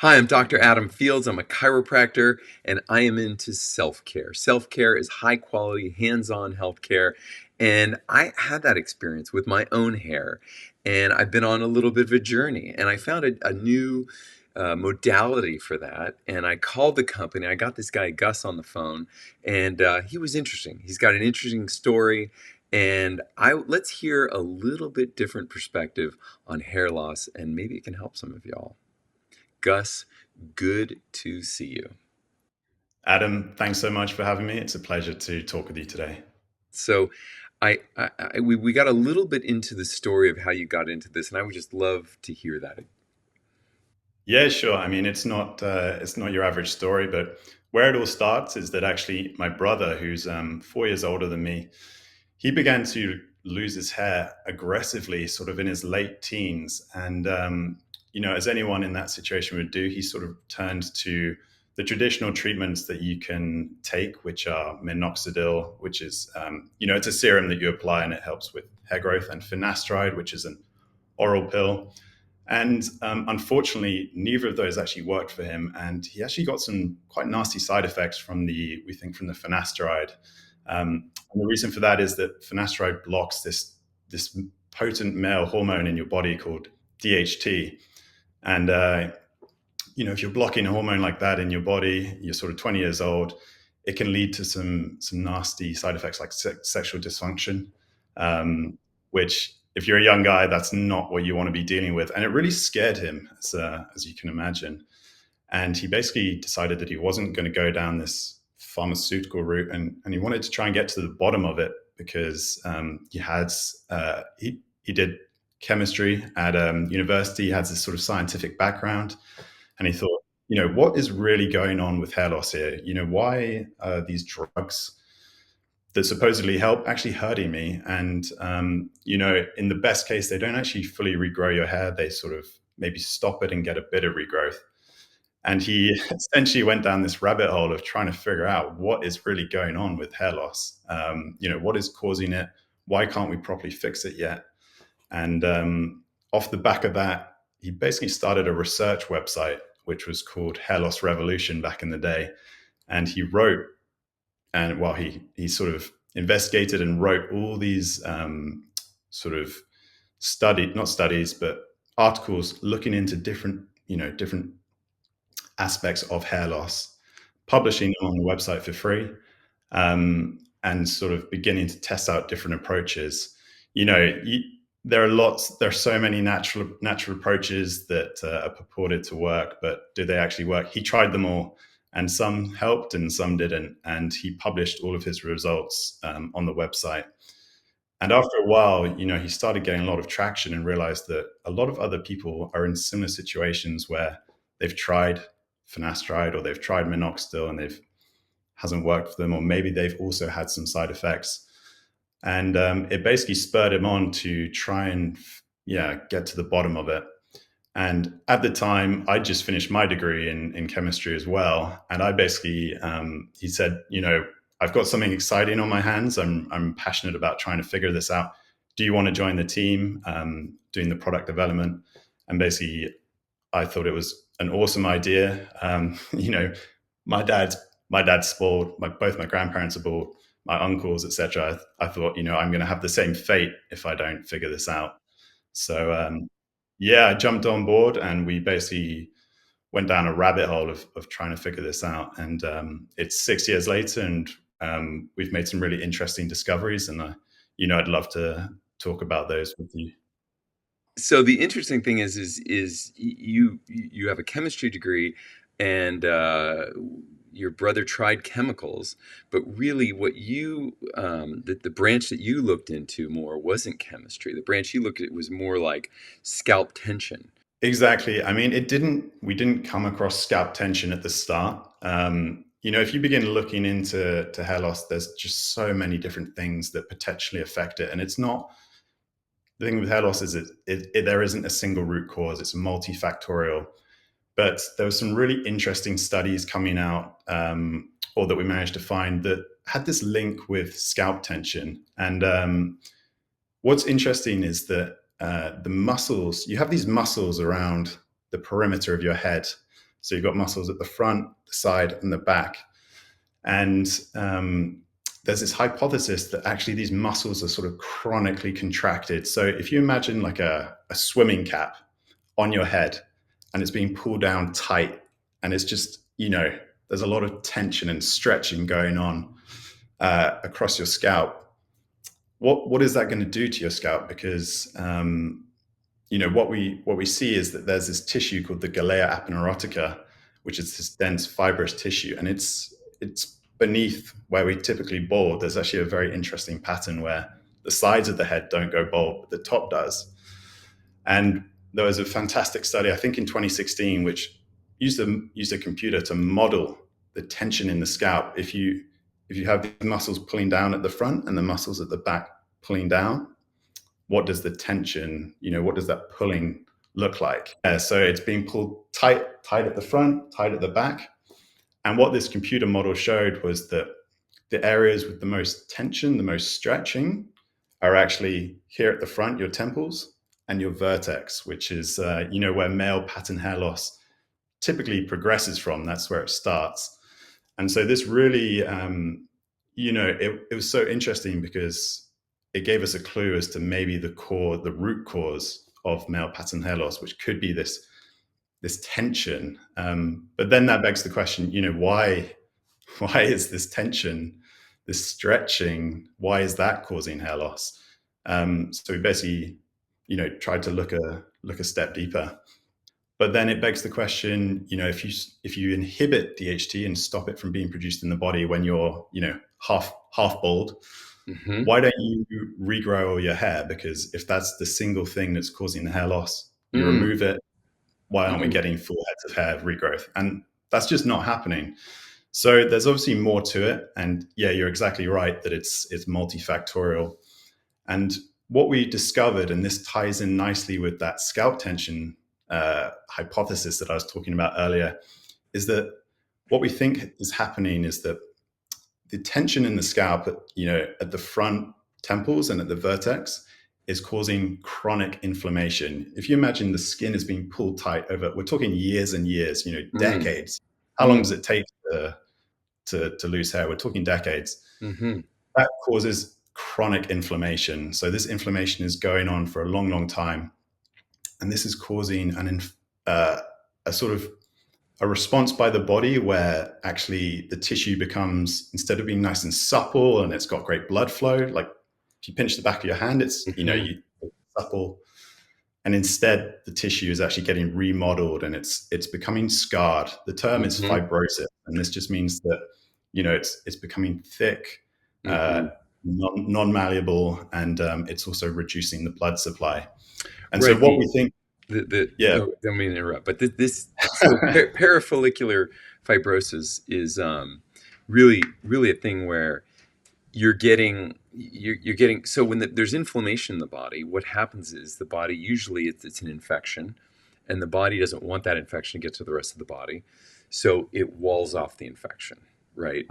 Hi, I'm Dr. Adam Fields. I'm a chiropractor and I am into self care. Self care is high quality, hands on healthcare. And I had that experience with my own hair. And I've been on a little bit of a journey. And I found a new modality for that. And I called the company. I got this guy, Gus, on the phone. And he was interesting. He's got an interesting story. And let's hear a little bit different perspective on hair loss. And maybe it can help some of y'all. Gus, good to see you. Adam, thanks so much for having me. It's a pleasure to talk with you today. So, we got a little bit into the story of how you got into this, and I would just love to hear that. Yeah, sure. I mean, it's not your average story, but where it all starts is that actually my brother, who's 4 years older than me, he began to lose his hair aggressively, sort of in his late teens, and as anyone in that situation would do, he sort of turned to the traditional treatments that you can take, which are minoxidil, which is it's a serum that you apply and it helps with hair growth, and finasteride, which is an oral pill. And unfortunately, neither of those actually worked for him, and he actually got some quite nasty side effects from the finasteride. And the reason for that is that finasteride blocks this potent male hormone in your body called DHT, and if you're blocking a hormone like that in your body, you're sort of 20 years old, it can lead to some nasty side effects like sexual dysfunction, which if you're a young guy, that's not what you want to be dealing with. And it really scared him, as you can imagine. And he basically decided that he wasn't going to go down this pharmaceutical route, and he wanted to try and get to the bottom of it because he did chemistry at university. He has this sort of scientific background, and he thought, what is really going on with hair loss here? Why are these drugs that supposedly help actually hurting me? And in the best case, they don't actually fully regrow your hair. They sort of maybe stop it and get a bit of regrowth. And he essentially went down this rabbit hole of trying to figure out what is really going on with hair loss. What is causing it? Why can't we properly fix it yet? And off the back of that, he basically started a research website, which was called Hair Loss Revolution back in the day. And he wrote, and well, he sort of investigated and wrote all these sort of not studies, but articles looking into different aspects of hair loss, publishing them on the website for free, and sort of beginning to test out different approaches. You know, you, there are so many natural approaches that are purported to work, but do they actually work? He tried them all, and some helped and some didn't. And he published all of his results on the website. And after a while, he started getting a lot of traction and realized that a lot of other people are in similar situations where they've tried finasteride or they've tried minoxidil and they've hasn't worked for them, or maybe they've also had some side effects. And it basically spurred him on to try and get to the bottom of it. And at the time, I just finished my degree in chemistry as well. And I basically, he said, I've got something exciting on my hands. I'm passionate about trying to figure this out. Do you want to join the team doing the product development? And basically, I thought it was an awesome idea. My dad's my dad's spoiled. Both my grandparents are bald. My uncles, etc. I thought, I'm going to have the same fate if I don't figure this out. So I jumped on board, and we basically went down a rabbit hole of trying to figure this out. And it's 6 years later, and we've made some really interesting discoveries. And I'd love to talk about those with you. So the interesting thing is you have a chemistry degree, and your brother tried chemicals, but really what the branch that you looked into more wasn't chemistry. The branch you looked at was more like scalp tension. Exactly. I mean, we didn't come across scalp tension at the start. If you begin looking into hair loss, there's just so many different things that potentially affect it. And it's not, the thing with hair loss is there isn't a single root cause. It's multifactorial. But there were some really interesting studies coming out, or that we managed to find, that had this link with scalp tension. And what's interesting is that the muscles, you have these muscles around the perimeter of your head, So you've got muscles at the front, the side, and the back. And there's this hypothesis that actually these muscles are sort of chronically contracted. So if you imagine like a swimming cap on your head and it's being pulled down tight, and it's just, there's a lot of tension and stretching going on across your scalp. What is that going to do to your scalp? Because what we see is that there's this tissue called the Galea aponeurotica, which is this dense fibrous tissue, and it's beneath where we typically bald. There's actually a very interesting pattern where the sides of the head don't go bald, but the top does. And there was a fantastic study, I think in 2016, which used a computer to model the tension in the scalp. If you have the muscles pulling down at the front and the muscles at the back pulling down, what does the tension, what does that pulling look like? So it's being pulled tight at the front, tight at the back. And what this computer model showed was that the areas with the most tension, the most stretching, are actually here at the front, your temples, and your vertex, which is, where male pattern hair loss typically progresses from. That's where it starts. And so this really, it was so interesting because it gave us a clue as to maybe the root cause of male pattern hair loss, which could be this tension. But then that begs the question, why is this tension, this stretching, why is that causing hair loss? So we basically, tried to look a step deeper. But then it begs the question, if you inhibit DHT and stop it from being produced in the body when you're, half bald, why don't you regrow all your hair? Because if that's the single thing that's causing the hair loss, you remove it. Why aren't we getting full heads of hair regrowth? And that's just not happening. So there's obviously more to it. And yeah, you're exactly right that it's multifactorial. And what we discovered, and this ties in nicely with that scalp tension hypothesis that I was talking about earlier, is that what we think is happening is that the tension in the scalp, at the front temples and at the vertex, is causing chronic inflammation. If you imagine the skin is being pulled tight over, we're talking years and years, decades. How long does it take to lose hair? We're talking decades. That causes chronic inflammation. So this inflammation is going on for a long, long time. And this is causing a sort of a response by the body where actually the tissue becomes, instead of being nice and supple and it's got great blood flow, like if you pinch the back of your hand, it's, you supple. And instead the tissue is actually getting remodeled and it's becoming scarred. The term is fibrosis. And this just means that, it's becoming thick, non-malleable, and it's also reducing the blood supply. And so what we think, don't mean to interrupt, but parafollicular fibrosis is really a thing where you're getting so when there's inflammation in the body, what happens is the body usually it's an infection, and the body doesn't want that infection to get to the rest of the body, so it walls off the infection, right?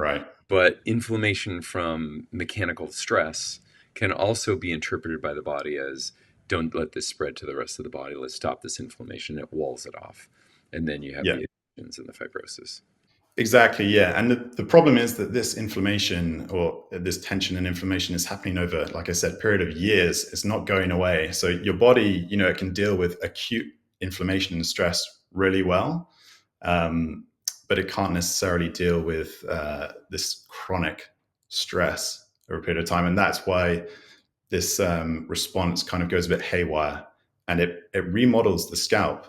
But inflammation from mechanical stress can also be interpreted by the body as, don't let this spread to the rest of the body. Let's stop this inflammation. It walls it off. And then you have the adhesions and the fibrosis. Exactly, yeah. And the problem is that this inflammation, or this tension and inflammation, is happening over, like I said, a period of years. It's not going away. So your body, it can deal with acute inflammation and stress really well, but it can't necessarily deal with this chronic stress over a period of time. And that's why this response kind of goes a bit haywire, and it remodels the scalp,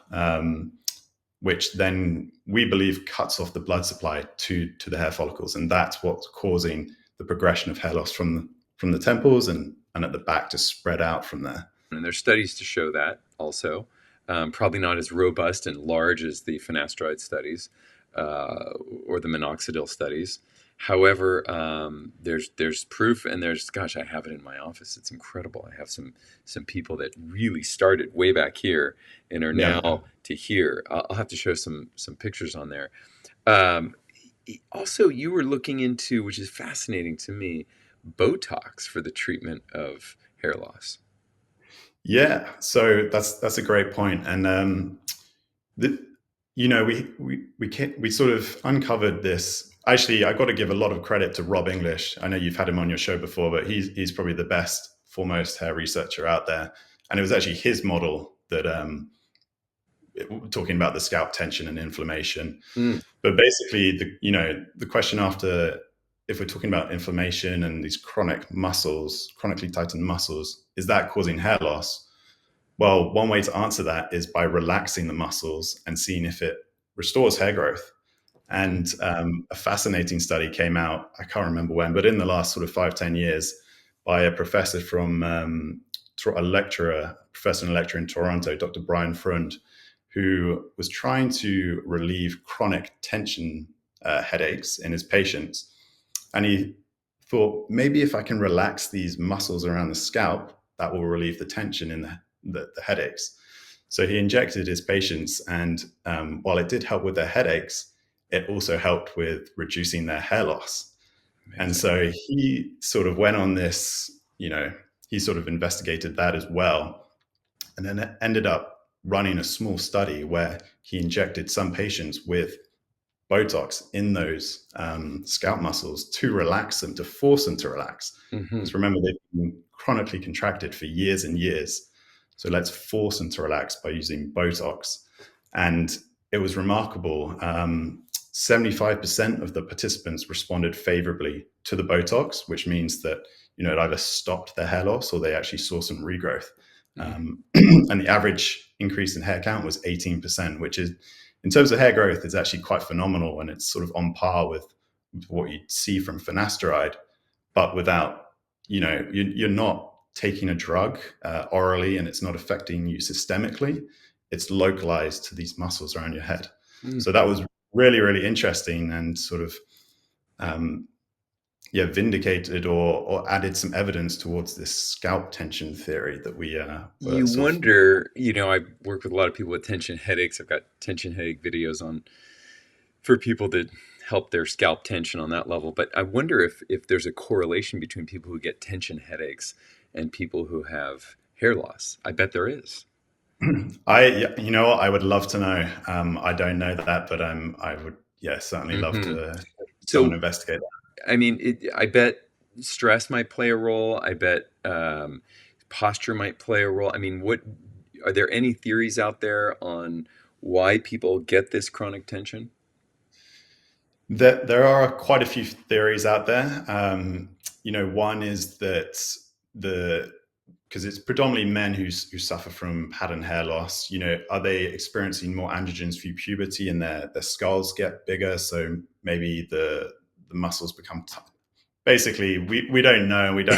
which then we believe cuts off the blood supply to the hair follicles. And that's what's causing the progression of hair loss from the temples and at the back to spread out from there. And there's studies to show that also, probably not as robust and large as the finasteride studies or the minoxidil studies. However, there's proof, and I have it in my office. It's incredible. I have some people that really started way back here and are now to here. I'll have to show some pictures on there. Also, you were looking into, which is fascinating to me, Botox for the treatment of hair loss. Yeah, so that's a great point. And we sort of uncovered this. Actually, I got to give a lot of credit to Rob English. I know you've had him on your show before, but he's probably the best, foremost hair researcher out there. And it was actually his model that talking about the scalp tension and inflammation. Mm, But basically, the question after, if we're talking about inflammation and these chronic muscles, chronically tightened muscles, is that causing hair loss? Well, one way to answer that is by relaxing the muscles and seeing if it restores hair growth. And a fascinating study came out, I can't remember when, but in the last sort of 5, 10 years, by a professor from professor and lecturer in Toronto, Dr. Brian Frund, who was trying to relieve chronic tension headaches in his patients. And he thought, maybe if I can relax these muscles around the scalp, that will relieve the tension in the headaches. So he injected his patients, and while it did help with their headaches, it also helped with reducing their hair loss. And amazing. so he sort of went on this, he sort of investigated that as well. And then it ended up running a small study where he injected some patients with Botox in those scalp muscles to relax them, to force them to relax. Hmm. Because remember, they've been chronically contracted for years and years. So let's force them to relax by using Botox. And it was remarkable. 75% of the participants responded favorably to the Botox, which means that it either stopped their hair loss or they actually saw some regrowth. And the average increase in hair count was 18%, which is, in terms of hair growth, is actually quite phenomenal, and it's sort of on par with what you'd see from finasteride, but without, you're not taking a drug orally, and it's not affecting you systemically. It's localized to these muscles around your head. Mm. So that was really, really interesting, and sort of um, vindicated or added some evidence towards this scalp tension theory that we were You sort of. wonder, I work with a lot of people with tension headaches. I've got tension headache videos on for people that help their scalp tension on that level. But I wonder if there's a correlation between people who get tension headaches and people who have hair loss. I bet there is. I would love to know. I don't know that, but I would, yeah, certainly love Hmm. to someone So, investigate I mean, I bet stress might play a role. I bet posture might play a role. I mean, what are there any theories out there on why people get this chronic tension? there are quite a few theories out there. One is that the because it's predominantly men who suffer from pattern hair loss. Are they experiencing more androgens through puberty, and their skulls get bigger? So maybe the muscles become basically, we don't know. We don't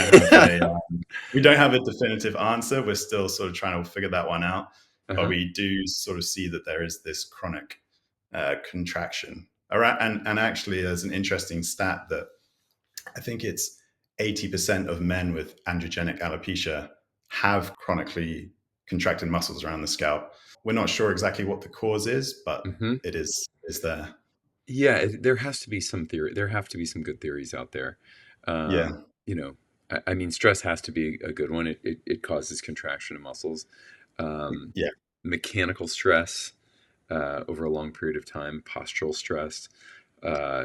have a definitive answer. We're still sort of trying to figure that one out. But Uh-huh. we do sort of see that there is this chronic contraction. And actually, there's an interesting stat that I think it's 80% of men with androgenic alopecia have chronically contracted muscles around the scalp. We're not sure exactly what the cause is, but Hmm. it is there. Yeah, there has to be some theory. There have to be some good theories out there. Yeah, You know, I mean, stress has to be a good one. It causes contraction of muscles. Um, yeah, Mechanical stress over a long period of time, postural stress,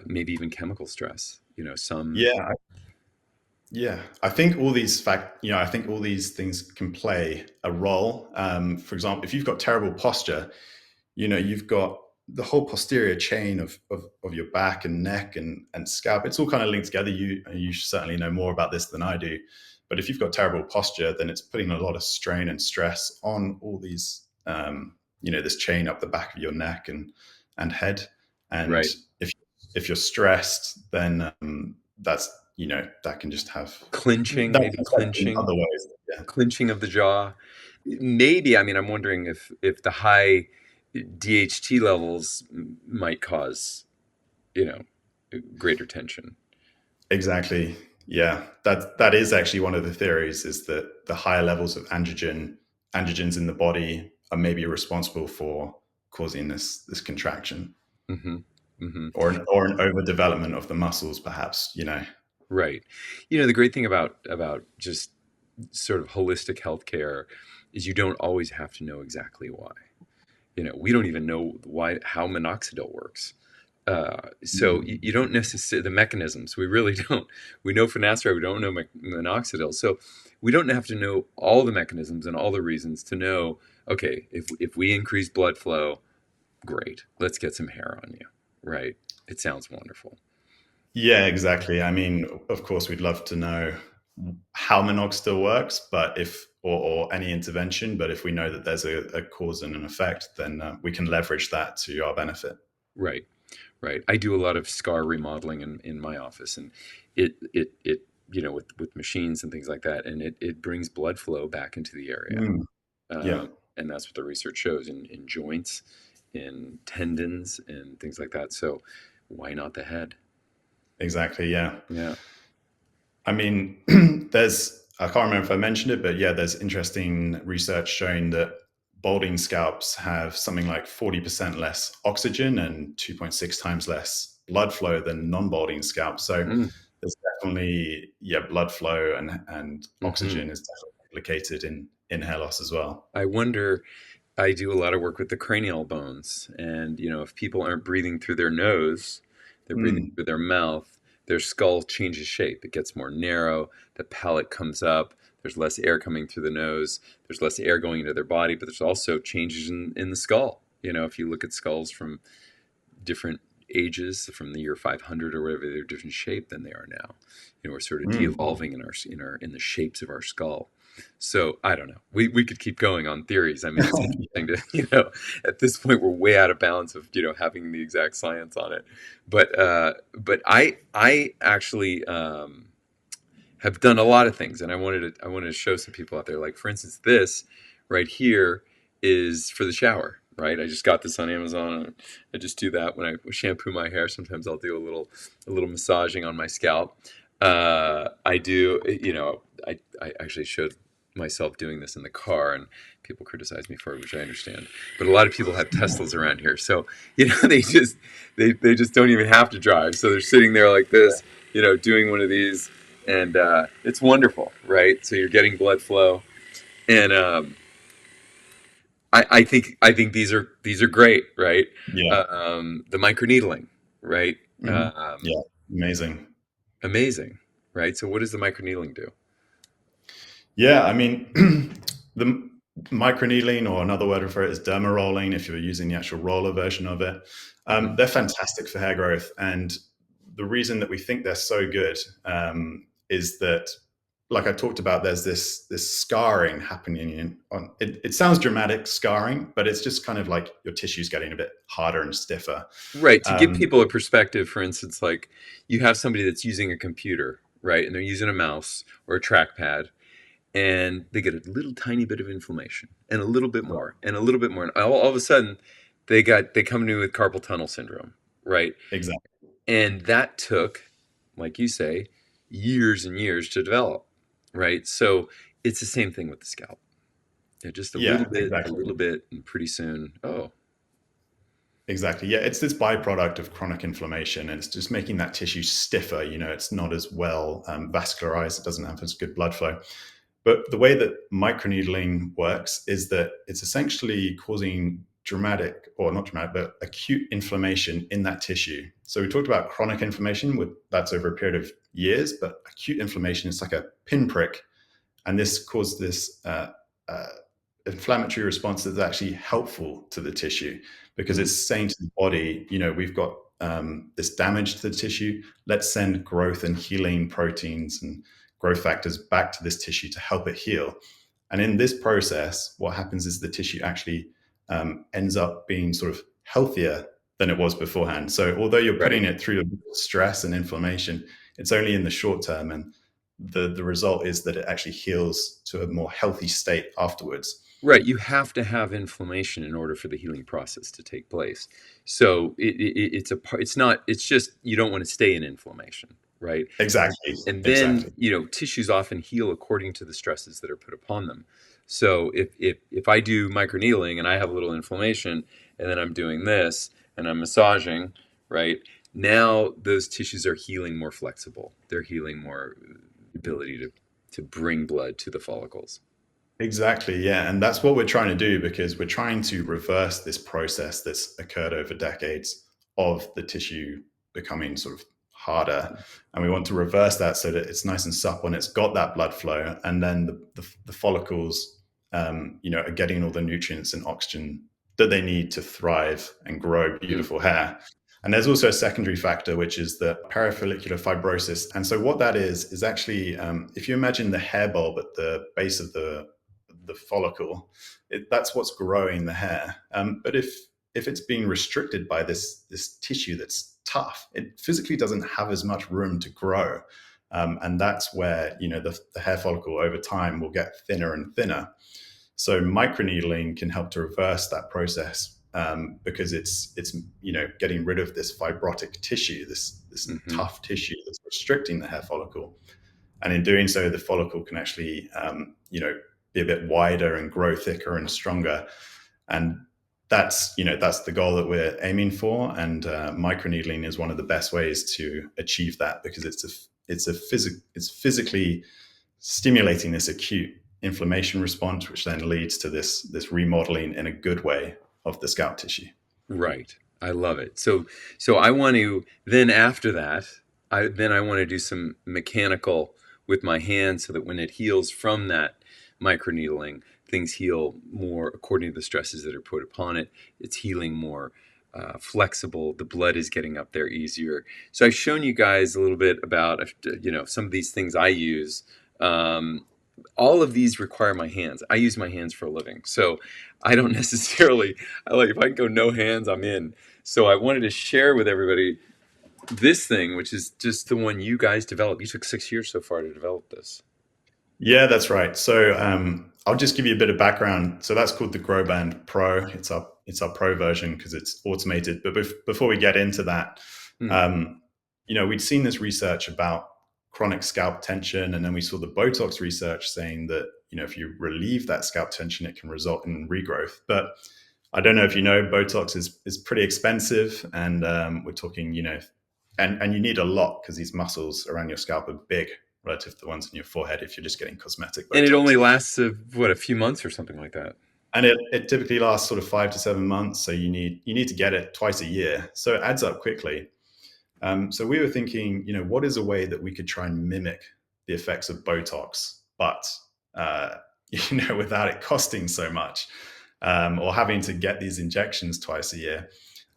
maybe even chemical stress. Some. yeah. Yeah, I think all these I think all these things can play a role. For example, if you've got terrible posture, you've got the whole posterior chain of your back and neck and scalp. It's all kind of linked together. You certainly know more about this than I do. But if you've got terrible posture, then it's putting a lot of strain and stress on all these, this chain up the back of your neck and head. And Right. if if you're stressed, then that can just have Clinching, that's maybe effect in clinching, other ways. Yeah. clinching of the jaw. Maybe, I mean, I'm wondering if the high DHT levels might cause, you know, greater tension. Exactly. Yeah, that is actually one of the theories, is that the higher levels of androgens in the body are maybe responsible for causing this contraction, Hmm. Hmm. or an overdevelopment of the muscles, perhaps. Right. The great thing about just sort of holistic healthcare is you don't always have to know exactly why. We don't even know how minoxidil works. So you don't necessarily, the mechanisms, we really don't. We know finasteride, we don't know minoxidil. So we don't have to know all the mechanisms and all the reasons to know, okay, if we increase blood flow, great, let's get some hair on you, right? It sounds wonderful. Yeah, exactly. I mean, of course, we'd love to know how minoxidil works, but or any intervention, but if we know that there's a cause and an effect, then we can leverage that to our benefit. Right, right. I do a lot of scar remodeling in my office, and it with machines and things like that, and it brings blood flow back into the area. Mm, yeah, And that's what the research shows in joints, in tendons, and things like that. So why not the head? exactly. Yeah. Yeah. I mean, I can't remember if I mentioned it, but yeah, there's interesting research showing that balding scalps have something like 40% less oxygen and 2.6 times less blood flow than non-balding scalps. So Mm, there's definitely, yeah, blood flow and hmm. oxygen is definitely implicated in hair loss as well. I wonder. I do a lot of work with the cranial bones, and if people aren't breathing through their nose, they're breathing Mm, through their mouth. Their skull changes shape. It gets more narrow. The palate comes up. There's less air coming through the nose. There's less air going into their body, but there's also changes in the skull. If you look at skulls from different ages, from the year 500 or whatever, they're different shape than they are now. We're sort of mm. de-evolving in the shapes of our skull. So I don't know. We could keep going on theories. I mean, it's interesting to at this point we're way out of bounds of having the exact science on it. But I actually have done a lot of things, and I wanted to show some people out there. Like, for instance, this right here is for the shower. Right, I just got this on Amazon. And I just do that when I shampoo my hair. Sometimes I'll do a little massaging on my scalp. I do, I actually showed myself doing this in the car, and people criticize me for it, which I understand. But a lot of people have Teslas around here, so they just don't even have to drive. So they're sitting there like this, doing one of these, and it's wonderful, right? So you're getting blood flow, and I think these are great, right? Yeah. The microneedling, right? Mhm. Yeah. Amazing. Amazing, right? So what does the microneedling do? Yeah, I mean, the microneedling, or another word for it is derma rolling, if you're using the actual roller version of it, Hmm. they're fantastic for hair growth. And the reason that we think they're so good is that, like I talked about, there's this scarring happening on it. It sounds dramatic, scarring, but it's just kind of like your tissue's getting a bit harder and stiffer. Right. To give Um, people a perspective, for instance, like you have somebody that's using a computer, right? And they're using a mouse or a trackpad, and they get a little tiny bit of inflammation and a little bit more and a little bit more. And all of a sudden, they come to me with carpal tunnel syndrome, right? exactly. And that took, like you say, years and years to develop, right? So it's the same thing with the scalp. Just Yeah, a exactly. little bit, and pretty soon, oh, Exactly. Yeah, it's this byproduct of chronic inflammation, and it's just making that tissue stiffer. It's not as well vascularized. It doesn't have as good blood flow. But the way that microneedling works is that it's essentially causing dramatic, or not dramatic, but acute inflammation in that tissue. So we talked about chronic inflammation, that's over a period of years, but acute inflammation is like a pinprick, and this causes this uh, inflammatory response that's actually helpful to the tissue, because mm, it's saying to the body, we've got this damage to the tissue. Let's send growth and healing proteins and growth factors back to this tissue to help it heal. And in this process, what happens is the tissue actually ends up being sort of healthier than it was beforehand. So although you're right. putting it through stress and inflammation, it's only in the short term, and the result is that it actually heals to a more healthy state afterwards. Right, you have to have inflammation in order for the healing process to take place. So it's a part. It's not. It's just you don't want to stay in inflammation, right? Exactly. And then Exactly. tissues often heal according to the stresses that are put upon them. So if I do microneedling and I have a little inflammation, and then I'm doing this and I'm massaging, right? Now those tissues are healing more flexible. They're healing more ability to bring blood to the follicles. Exactly, yeah. And that's what we're trying to do, because we're trying to reverse this process that's occurred over decades of the tissue becoming sort of harder. And we want to reverse that so that it's nice and supple and it's got that blood flow. And then the follicles, are getting all the nutrients and oxygen that they need to thrive and grow Mm, beautiful hair. And there's also a secondary factor, which is the parafollicular fibrosis. And so what that is actually, if you imagine the hair bulb at the base of the follicle, that's what's growing the hair. But if it's being restricted by this tissue that's tough, it physically doesn't have as much room to grow, and that's where the hair follicle over time will get thinner and thinner. So microneedling can help to reverse that process, because it's getting rid of this fibrotic tissue, this hmm tough tissue that's restricting the hair follicle, and in doing so, the follicle can actually, be a bit wider and grow thicker and stronger. And that's the goal that we're aiming for. And microneedling is one of the best ways to achieve that, because it's physically stimulating this acute inflammation response, which then leads to this remodeling in a good way of the scalp tissue. Right. I love it. So I want to then after that, I want to do some mechanical with my hand so that when it heals from that microneedling, things heal more according to the stresses that are put upon it. It's healing more flexible. The blood is getting up there easier. So I've shown you guys a little bit about some of these things I use. Um, all of these require my hands. I use my hands for a living. So I don't necessarily, I like, if I can go no hands, I'm in. So I wanted to share with everybody this thing, which is just the one you guys developed. You took 6 years so far to develop this. Yeah, that's right. So I'll just give you a bit of background. So that's called the Growband Pro. It's our pro version because it's automated. But before we get into that, Hmm. um, we'd seen this research about chronic scalp tension, and then we saw the Botox research saying that if you relieve that scalp tension, it can result in regrowth. But I don't know if you know, Botox is pretty expensive, and we're talking, and you need a lot because these muscles around your scalp are big relative to the ones in your forehead if you're just getting cosmetic And it Botox. only lasts, what, a few months or something like that. And it typically lasts sort of 5 to 7 months. So you need to get it twice a year. So it adds up quickly. So we were thinking, what is a way that we could try and mimic the effects of Botox, but without it costing so much, or having to get these injections twice a year.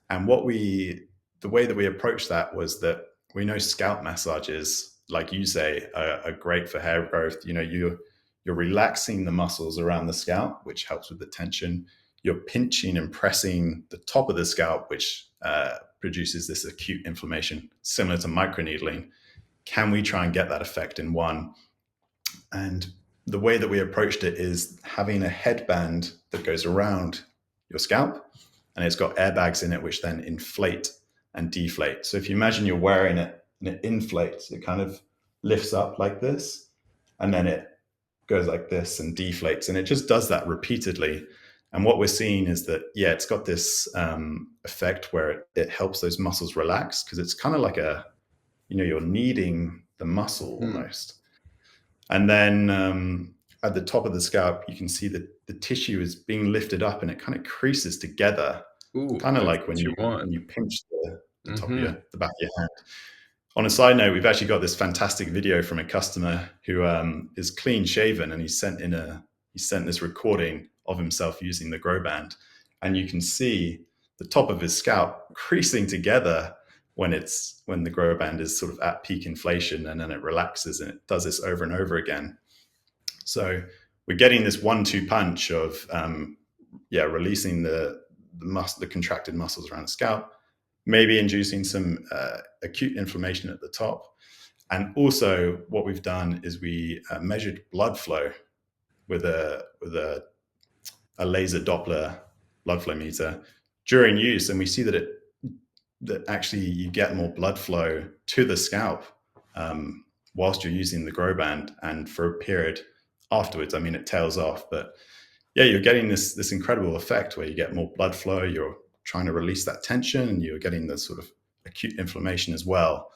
And the way that we approached that was that we know scalp massages, like you say, are great for hair growth. You're relaxing the muscles around the scalp, which helps with the tension. You're pinching and pressing the top of the scalp, which produces this acute inflammation, similar to microneedling. Can we try and get that effect in one? And the way that we approached it is having a headband that goes around your scalp, and it's got airbags in it, which then inflate and deflate. So if you imagine you're wearing it and it inflates, it kind of lifts up like this, and then it goes like this and deflates. And it just does that repeatedly. And what we're seeing is that, yeah, it's got this effect where it helps those muscles relax, because it's kind of like you're kneading the muscle Hmm. almost. And then at the top of the scalp, you can see that the tissue is being lifted up and it kind of creases together, Ooh, kind of that's like when what you you want. when you pinch the top of Hmm. the back of your hand. On a side note, we've actually got this fantastic video from a customer who is clean shaven, and he sent this recording of himself using the Growband, and you can see the top of his scalp creasing together when the Growband is sort of at peak inflation, and then it relaxes, and it does this over and over again. So we're getting this one-two punch of releasing the contracted muscles around the scalp, maybe inducing some acute inflammation at the top. And also, what we've done is we measured blood flow with a laser Doppler blood flow meter during use, and we see that actually you get more blood flow to the scalp whilst you're using the Growband, and for a period afterwards. I mean, it tails off, but yeah, you're getting this incredible effect where you get more blood flow. You're trying to release that tension, and you're getting the sort of acute inflammation as well.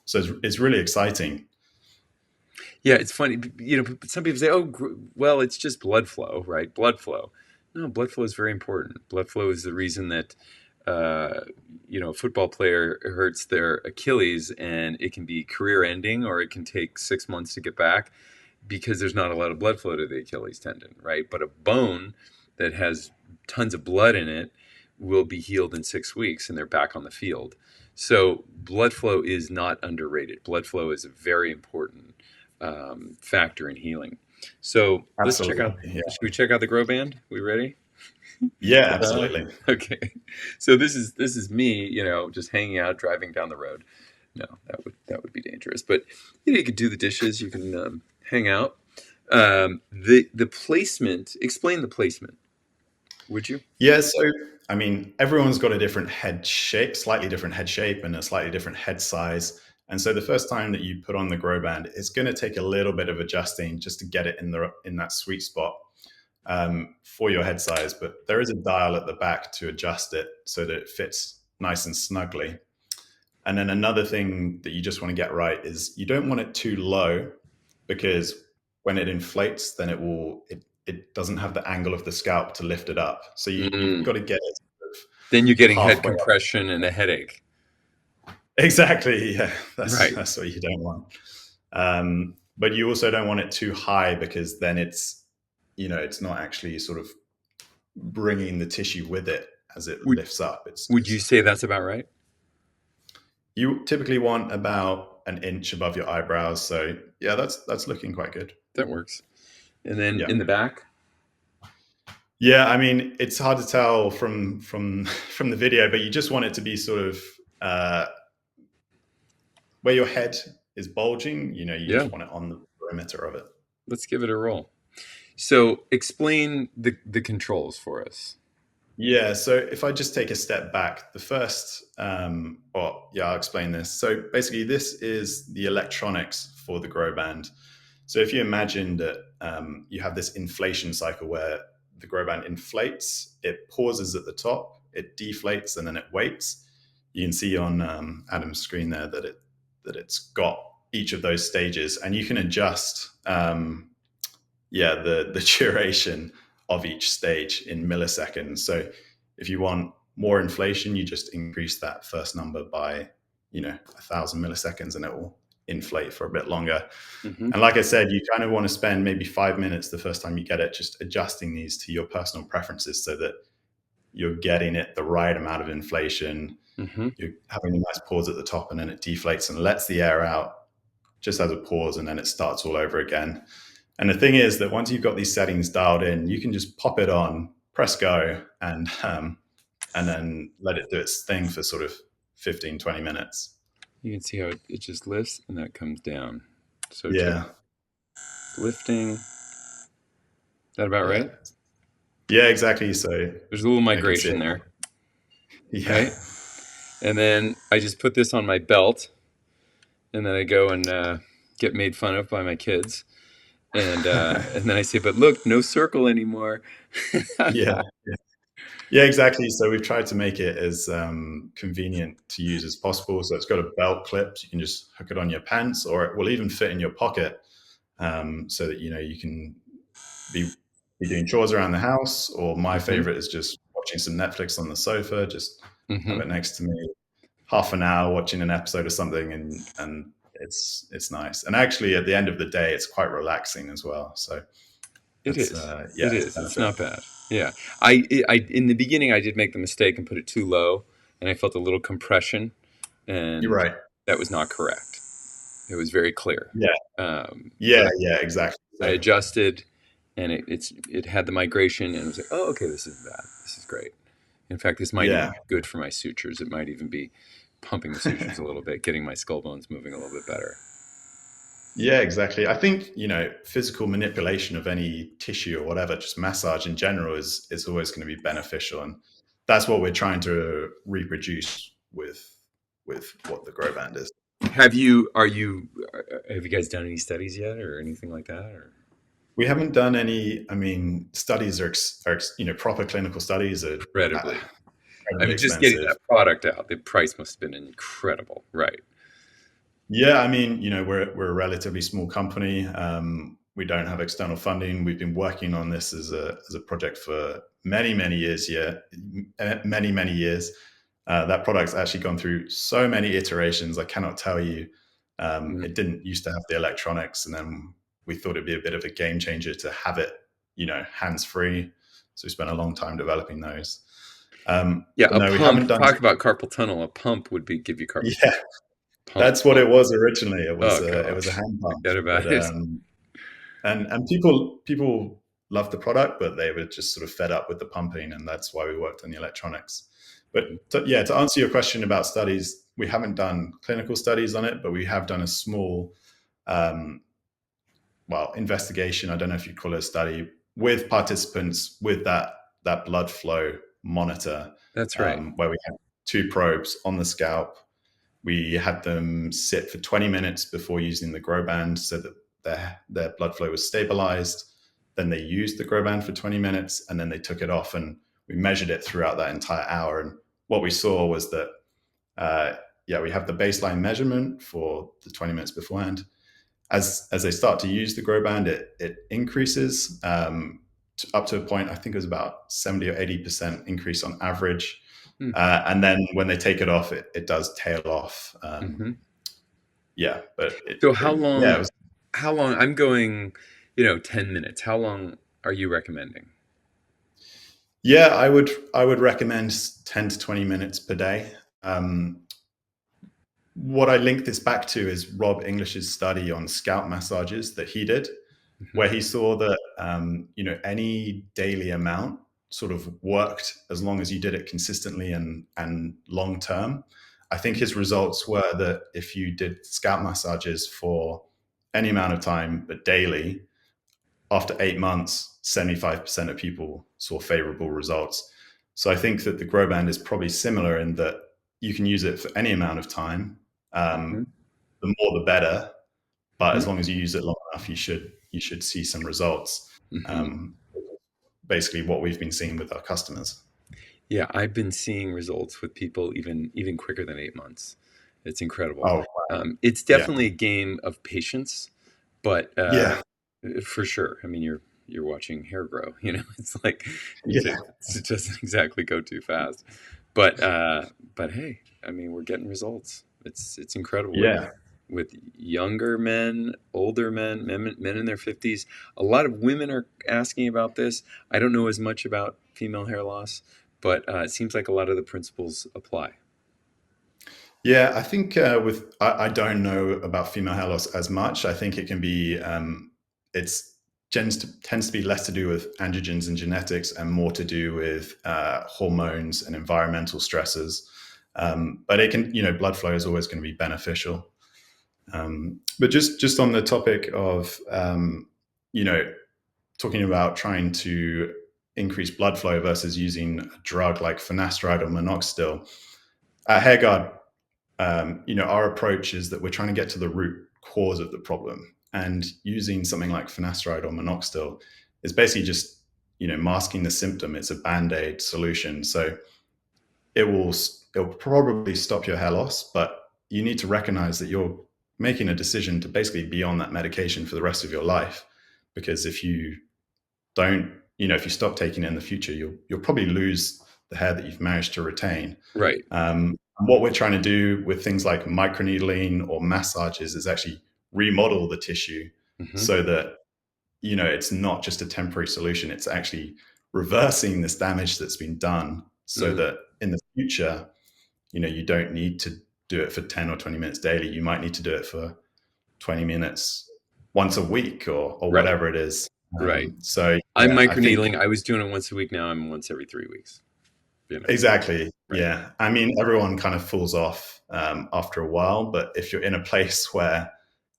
So it's really exciting. Yeah, it's funny. Some people say, "Oh, well, it's just blood flow, right? Blood flow." No, blood flow is very important. Blood flow is the reason that uh, a football player hurts their Achilles, and it can be career-ending, or it can take 6 months to get back because there's not a lot of blood flow to the Achilles tendon, right? But a bone that has tons of blood in it will be healed in 6 weeks, and they're back on the field. So blood flow is not underrated. Blood flow is a very important factor in healing. So let's check Absolutely. out. Yeah. Should we check out the Growband? We ready? Yeah, Uh, absolutely. okay. So this is me, just hanging out, driving down the road. No, that would be dangerous. But you can do the dishes. You can hang out. The placement. Explain the placement, would you? Yeah, so I mean, everyone's got a different head shape, slightly different head shape, and a slightly different head size. And so the first time that you put on the grow band, it's going to take a little bit of adjusting just to get it in that sweet spot for your head size. But there is a dial at the back to adjust it so that it fits nice and snugly. And then another thing that you just want to get right is you don't want it too low, because when it inflates, then it doesn't have the angle of the scalp to lift it up. So you've Mm. got to get it sort of Then you're getting head halfway up. compression and a headache. Exactly. Yeah, Right. that's what you don't want. But you also don't want it too high, because then it's not actually sort of bringing the tissue with it as it Would lifts up. It's Would you just say that's about right? you typically want about an inch above your eyebrows. So yeah, that's looking quite good. That works. And then Yeah. in the back. Yeah, I mean, it's hard to tell from from the video, but you just want it to be sort of where your head is bulging. You Yeah. just want it on the perimeter of it. Let's give it a roll. So explain the controls for us. Yeah, so if I just take a step back, the first, I'll explain this. So basically, this is the electronics for the grow band. So if you imagine that you have this inflation cycle where the grow band inflates, it pauses at the top, it deflates, and then it waits. You can see on Adam's screen there that it's got each of those stages, and you can adjust, the duration of each stage in milliseconds. So if you want more inflation, you just increase that first number by 1,000 milliseconds, and it will inflate for a bit longer. Mm-hmm. And like I said, you kind of want to spend maybe 5 minutes the first time you get it, just adjusting these to your personal preferences so that you're getting it the right amount of inflation. Mm-hmm. You're having a nice pause at the top, and then it deflates and lets the air out, just as a pause, and then it starts all over again. And the thing is that once you've got these settings dialed in, you can just pop it on, press go, and then let it do its thing for sort of 15, 20 minutes. You can see how it just lifts and that comes down. So check Yeah. lifting. Is that about Yeah. right? Yeah, exactly. So There's a little I can see migration it. there, Yeah. right? And then I just put this on my belt, and then I go and get made fun of by my kids, and then I say, "But look, no circle anymore." Yeah. Yeah, exactly. So we've tried to make it as convenient to use as possible. So it's got a belt clip. So you can just hook it on your pants, or it will even fit in your pocket, so that you can be doing chores around the house. Or my Mm-hmm. favorite is just watching some Netflix on the sofa. Just have Mm-hmm. it next to me, half an hour watching an episode of something, and it's nice. And actually, at the end of the day, it's quite relaxing as well. So It that's is. yeah, It it's a is. It's benefit. not bad. Yeah. I in the beginning I did make the mistake and put it too low, and I felt a little compression, You're and right. that was not correct. It was very clear. Yeah, But yeah, yeah, exactly. I So adjusted, and it had the migration, and it was like, oh, okay, this isn't bad. This is great. In fact, this might even yeah. be good for my sutures. It might even be pumping the sutures a little bit, getting my skull bones moving a little bit better. Yeah, exactly. I think, physical manipulation of any tissue or whatever, just massage in general is always going to be beneficial. And that's what we're trying to reproduce with what the grow band is. Have you guys done any studies yet or anything like that? Or We haven't done any, I mean, studies proper clinical studies are incredibly. I incredibly mean, just getting expensive. that product out, the price must have been incredible, right? Yeah, I mean, we're a relatively small company. We don't have external funding. We've been working on this as a project for many years. Yeah, many years. That product's actually gone through so many iterations. I cannot tell you. Mm. It didn't used to have the electronics, and then we thought it'd be a bit of a game changer to have it, hands free. So we spent a long time developing those. Yeah, But a no, we haven't pump. done. Talk about carpal tunnel. A pump would be give you carpal Yeah, tunnel. Pump. that's what it was originally. It was Oh a gosh, hand pump, forget about but it. and people loved the product, but they were just sort of fed up with the pumping, and that's why we worked on the electronics. But to answer your question about studies, we haven't done clinical studies on it, but we have done a small, um, investigation. I don't know if you'd call it a study with participants with that blood flow monitor, That's right. where we had two probes on the scalp. We had them sit for 20 minutes before using the Growband so that their blood flow was stabilized. Then they used the Growband for 20 minutes and then they took it off, and we measured it throughout that entire hour. And what we saw was that, uh, yeah, we have the baseline measurement for the 20 minutes beforehand. As they start to use the Growband, it increases, up to a point. I think it was about 70 or 80% increase on average. Mm. And then when they take it off, it does tail off. Mm-hmm. Yeah, but So how yeah, it long? was. How long? I'm going, 10 minutes. How long are you recommending? Yeah, I would recommend 10 to 20 minutes per day. What I link this back to is Rob English's study on scalp massages that he did, Hmm. where he saw that, any daily amount sort of worked as long as you did it consistently and long term. I think his results were that if you did scalp massages for any amount of time but daily, after 8 months, 75% of people saw favorable results. So I think that the Growband is probably similar in that you can use it for any amount of time. Hmm. The more the better, but Hmm. as long as you use it long enough, you should see some results. Hmm. Um, Basically, what we've been seeing with our customers. Yeah, I've been seeing results with people even quicker than 8 months. It's incredible. Oh, It's yeah, definitely a game of patience, but yeah, for sure. I mean, you're watching hair grow. It's like yeah, it doesn't exactly go too fast. But but hey, I mean, we're getting results. It's incredible yeah. with younger men, older men in their 50s. A lot of women are asking about this. I don't know as much about female hair loss, but it seems like a lot of the principles apply. Yeah, I think I don't know about female hair loss as much. I think it can be, it's tends to be less to do with androgens and genetics and more to do with hormones and environmental stresses. But it can, blood flow is always going to be beneficial. But just on the topic of, you know talking about trying to increase blood flow versus using a drug like finasteride or minoxidil, at Hairguard, our approach is that we're trying to get to the root cause of the problem. And using something like finasteride or minoxidil is basically just, masking the symptom. It's a band-aid solution. So it will probably stop your hair loss, but you need to recognize that you're making a decision to basically be on that medication for the rest of your life. Because if you don't, if you stop taking it in the future, you'll probably lose the hair that you've managed to retain. Right. What we're trying to do with things like microneedling or massages is actually remodel the tissue Hmm. so that, it's not just a temporary solution. It's actually reversing this damage that's been done so Hmm. that in the future, you don't need to do it for 10 or 20 minutes daily. You might need to do it for 20 minutes once a week or Right. whatever it is. Right. So I'm yeah, I think microneedling. I was doing it once a week. Now I'm once every 3 weeks. exactly. Right. Yeah. I mean, everyone kind of falls off, after a while, but if you're in a place where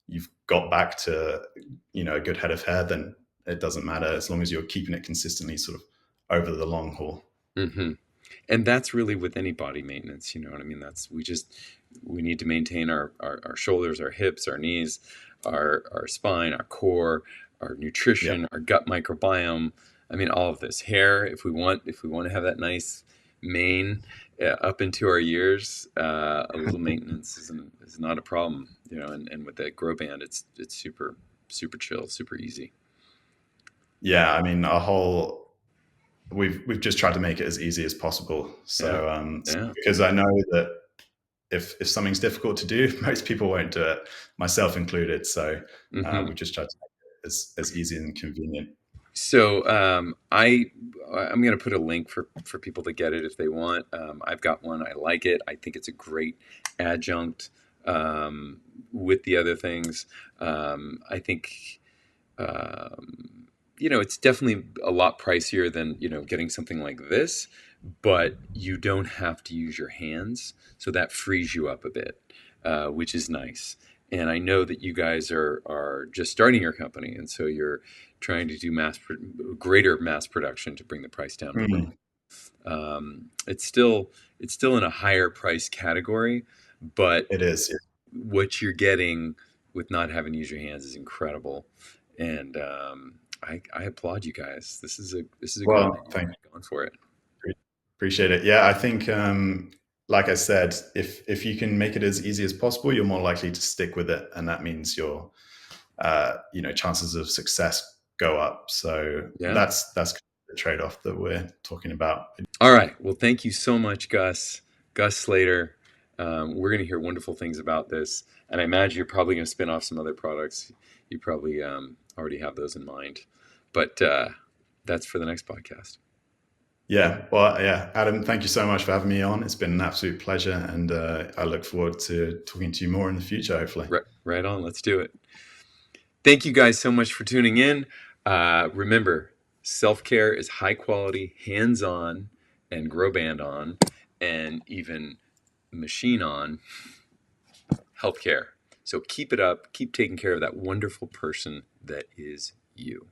you've got back to, a good head of hair, then it doesn't matter as long as you're keeping it consistently sort of over the long haul. Hmm. And that's really with any body maintenance. You know what I mean? We need to maintain our shoulders, our hips, our knees, our spine, our core, our Yeah. nutrition, our gut microbiome. I mean, all of this hair. If we want to have that nice mane up into our ears, a little maintenance is not a problem, and with the Growband, it's super chill, super easy. Yeah, I mean, our whole we've just tried to make it as easy as possible. Yeah, So, yeah. because I know that if something's difficult to do, most people won't do it, myself included. So, Hmm. we've just tried to make it as easy and convenient. So I'm going to put a link for people to get it if they want. I've got one. I like it. I think it's a great adjunct with the other things. I think it's definitely a lot pricier than getting something like this, but you don't have to use your hands, so that frees you up a bit, which is nice. And I know that you guys are just starting your company, and so you're trying to do greater mass production to bring the price down a little. Mm, It's still in a higher price category, but it is. Yeah. what you're getting with not having to use your hands is incredible, and I applaud you guys. This is a good Well, idea. thank Going for it. you. Appreciate it. Yeah, I think, like I said, if you can make it as easy as possible, you're more likely to stick with it, and that means your chances of success go up. So Yeah. that's the trade off that we're talking about. All right. Well, thank you so much, Gus Slater. We're going to hear wonderful things about this, and I imagine you're probably going to spin off some other products. You probably already have those in mind, but that's for the next podcast. Yeah, well, yeah, Adam, thank you so much for having me on. It's been an absolute pleasure, and I look forward to talking to you more in the future, hopefully. Right on. Let's do it. Thank you guys so much for tuning in. Remember, self care is high quality, hands on, and grow band on, and even machine on healthcare. So keep it up. Keep taking care of that wonderful person that is you.